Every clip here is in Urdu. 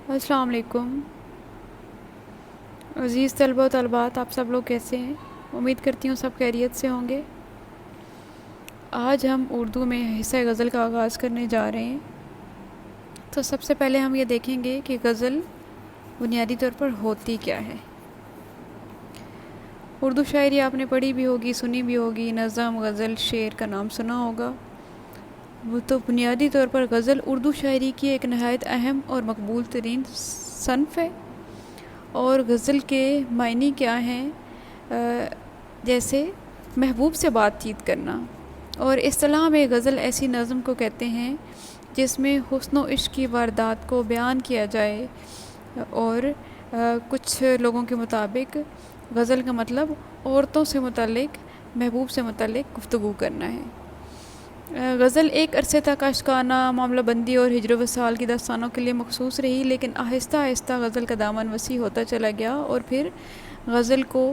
السلام علیکم عزیز طلبہ و طالبات، آپ سب لوگ کیسے ہیں؟ امید کرتی ہوں سب خیریت سے ہوں گے۔ آج ہم اردو میں حصہ غزل کا آغاز کرنے جا رہے ہیں۔ تو سب سے پہلے ہم یہ دیکھیں گے کہ غزل بنیادی طور پر ہوتی کیا ہے۔ اردو شاعری آپ نے پڑھی بھی ہوگی، سنی بھی ہوگی، نظم، غزل، شعر کا نام سنا ہوگا۔ وہ تو بنیادی طور پر غزل اردو شاعری کی ایک نہایت اہم اور مقبول ترین صنف ہے۔ اور غزل کے معنی کیا ہیں؟ جیسے محبوب سے بات چیت کرنا، اور اصطلاح میں غزل ایسی نظم کو کہتے ہیں جس میں حسن و عشق کی واردات کو بیان کیا جائے، اور کچھ لوگوں کے مطابق غزل کا مطلب عورتوں سے متعلق، محبوب سے متعلق گفتگو کرنا ہے۔ غزل ایک عرصے تک اشکانہ، معاملہ بندی اور ہجر و وصال کی داستانوں کے لیے مخصوص رہی، لیکن آہستہ آہستہ غزل کا دامن وسیع ہوتا چلا گیا، اور پھر غزل کو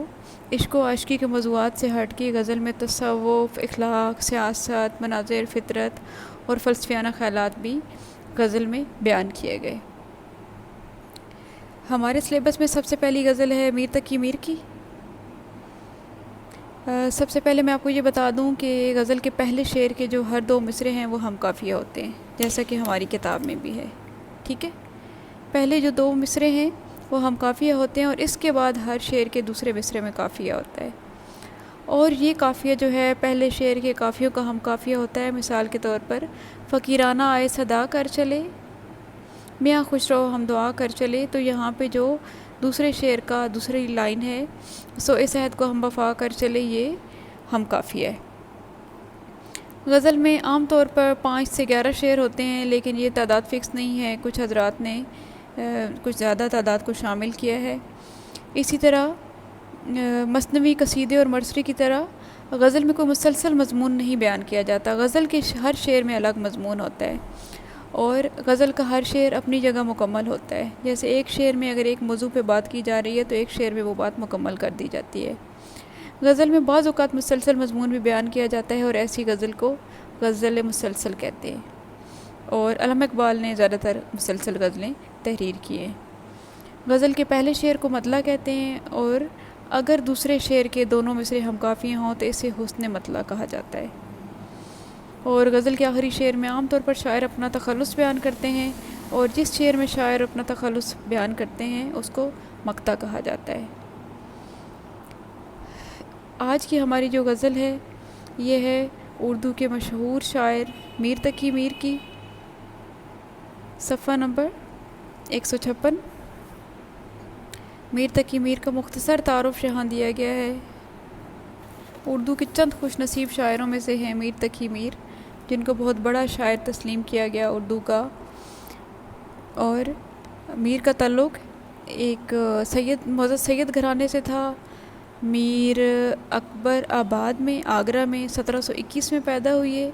عشق و عاشقی کے موضوعات سے ہٹ کے غزل میں تصوف، اخلاق، سیاست، مناظر فطرت اور فلسفیانہ خیالات بھی غزل میں بیان کیے گئے۔ ہمارے سلیبس میں سب سے پہلی غزل ہے میر تقی میر کی۔ سب سے پہلے میں آپ کو یہ بتا دوں کہ غزل کے پہلے شعر کے جو ہر دو مصرے ہیں وہ ہم قافیہ ہوتے ہیں، جیسا کہ ہماری کتاب میں بھی ہے، ٹھیک ہے۔ پہلے جو دو مصرے ہیں وہ ہم قافیہ ہوتے ہیں، اور اس کے بعد ہر شعر کے دوسرے مصرے میں قافیہ ہوتا ہے۔ اور یہ قافیہ جو ہے پہلے شعر کے قافیوں کا ہم قافیہ ہوتا ہے۔ مثال کے طور پر فقیرانہ آئے صدا کر چلے، میاں خوش رہو ہم دعا کر چلے، تو یہاں پہ جو دوسرے شعر کا دوسری لائن ہے، سو اس عہد کو ہم وفا کر چلے، یہ ہم قافیہ ہے۔ غزل میں عام طور پر 5 سے 11 شعر ہوتے ہیں، لیکن یہ تعداد فکس نہیں ہے، کچھ حضرات نے کچھ زیادہ تعداد کو شامل کیا ہے۔ اسی طرح مثنوی، قصیدے اور مرثی کی طرح غزل میں کوئی مسلسل مضمون نہیں بیان کیا جاتا۔ غزل کے ہر شعر میں الگ مضمون ہوتا ہے، اور غزل کا ہر شعر اپنی جگہ مکمل ہوتا ہے۔ جیسے ایک شعر میں اگر ایک موضوع پہ بات کی جا رہی ہے تو ایک شعر میں وہ بات مکمل کر دی جاتی ہے۔ غزل میں بعض اوقات مسلسل مضمون بھی بیان کیا جاتا ہے، اور ایسی غزل کو غزل مسلسل کہتے ہیں، اور علامہ اقبال نے زیادہ تر مسلسل غزلیں تحریر کی ہیں۔ غزل کے پہلے شعر کو مطلع کہتے ہیں، اور اگر دوسرے شعر کے دونوں مصرے ہم قافیہ ہوں تو اسے حسن مطلع کہا جاتا ہے۔ اور غزل کے آخری شعر میں عام طور پر شاعر اپنا تخلص بیان کرتے ہیں، اور جس شعر میں شاعر اپنا تخلص بیان کرتے ہیں اس کو مقطع کہا جاتا ہے۔ آج کی ہماری جو غزل ہے یہ ہے اردو کے مشہور شاعر میر تقی میر کی، صفحہ نمبر 156۔ میر تقی میر کا مختصر تعارف یہاں دیا گیا ہے۔ اردو کے چند خوش نصیب شاعروں میں سے ہیں میر تقی میر، جن کو بہت بڑا شاعر تسلیم کیا گیا اردو کا۔ اور میر کا تعلق ایک معزز سید گھرانے سے تھا۔ میر اکبر آباد میں، آگرہ میں 1721 میں پیدا ہوئے۔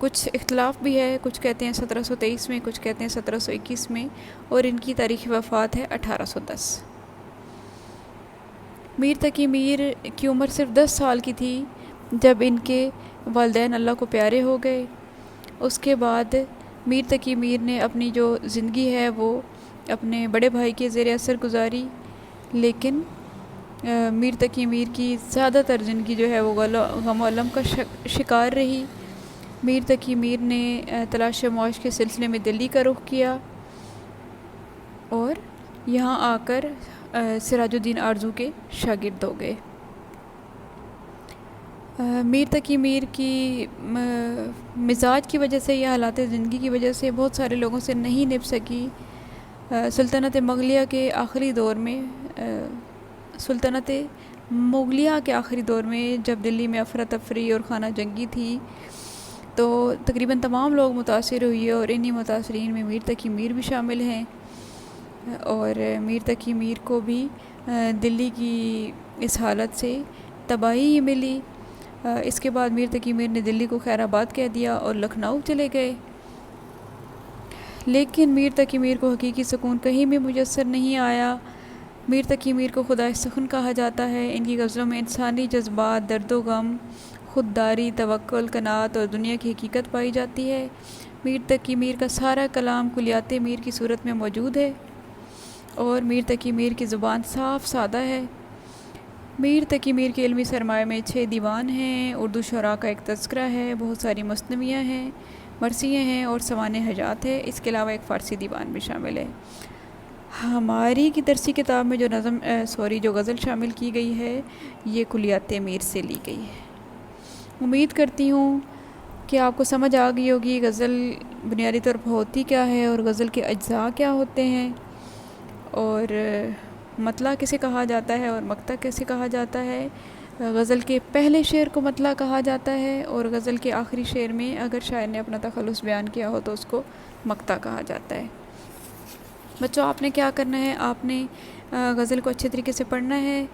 کچھ اختلاف بھی ہے، کچھ کہتے ہیں 1723 میں، کچھ کہتے ہیں 1721 میں، اور ان کی تاریخ وفات ہے 1810۔ میر تقی میر کی عمر صرف 10 سال کی تھی جب ان کے والدین اللہ کو پیارے ہو گئے۔ اس کے بعد میر تقی میر نے اپنی جو زندگی ہے وہ اپنے بڑے بھائی کے زیر اثر گزاری، لیکن میر تقی میر کی زیادہ تر زندگی جو ہے وہ غم و الم کا شکار رہی۔ میر تقی میر نے تلاش معاش کے سلسلے میں دلی کا رخ کیا، اور یہاں آ کر سراج الدین آرزو کے شاگرد ہو گئے۔ میر تقی میر کی مزاج کی وجہ سے یا حالات زندگی کی وجہ سے بہت سارے لوگوں سے نہیں نبھ سکی۔ سلطنت مغلیہ کے آخری دور میں جب دلی میں افراتفری اور خانہ جنگی تھی تو تقریباً تمام لوگ متاثر ہوئے، اور انہی متاثرین میں میر تقی میر بھی شامل ہیں۔ اور میر تقی میر کو بھی دلی کی اس حالت سے تباہی ہی ملی۔ اس کے بعد میر تقی میر نے دلی کو خیر آباد کہہ دیا اور لکھنؤ چلے گئے۔ لیکن میر تقی میر کو حقیقی سکون کہیں بھی میسر نہیں آیا۔ میر تقی میر کو خدائے سخن کہا جاتا ہے۔ ان کی غزلوں میں انسانی جذبات، درد و غم، خودداری، توکل، قناعت اور دنیا کی حقیقت پائی جاتی ہے۔ میر تقی میر کا سارا کلام کلیات میر کی صورت میں موجود ہے، اور میر تقی میر کی زبان صاف سادہ ہے۔ میر تقی میر کے علمی سرمایہ میں 6 دیوان ہیں، اردو شعراء کا ایک تذکرہ ہے، بہت ساری مثنویاں ہیں، مرثیے ہیں اور سوانح حاجات ہے، اس کے علاوہ ایک فارسی دیوان بھی شامل ہے۔ ہماری کی درسی کتاب میں جو غزل شامل کی گئی ہے یہ کلیات میر سے لی گئی ہے۔ امید کرتی ہوں کہ آپ کو سمجھ آ گئی ہوگی غزل بنیادی طور پر ہوتی کیا ہے اور غزل کے اجزاء کیا ہوتے ہیں، اور مطلع کسے کہا جاتا ہے اور مقطع کیسے کہا جاتا ہے۔ غزل کے پہلے شعر کو مطلع کہا جاتا ہے، اور غزل کے آخری شعر میں اگر شاعر نے اپنا تخلص بیان کیا ہو تو اس کو مقطع کہا جاتا ہے۔ بچوں، آپ نے کیا کرنا ہے، آپ نے غزل کو اچھے طریقے سے پڑھنا ہے۔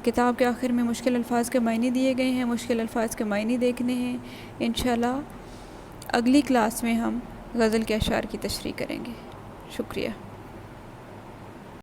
کتاب کے آخر میں مشکل الفاظ کے معنی دیے گئے ہیں، مشکل الفاظ کے معنی دیکھنے ہیں۔ انشاءاللہ اگلی کلاس میں ہم غزل کے اشعار کی تشریح کریں گے۔ شکریہ۔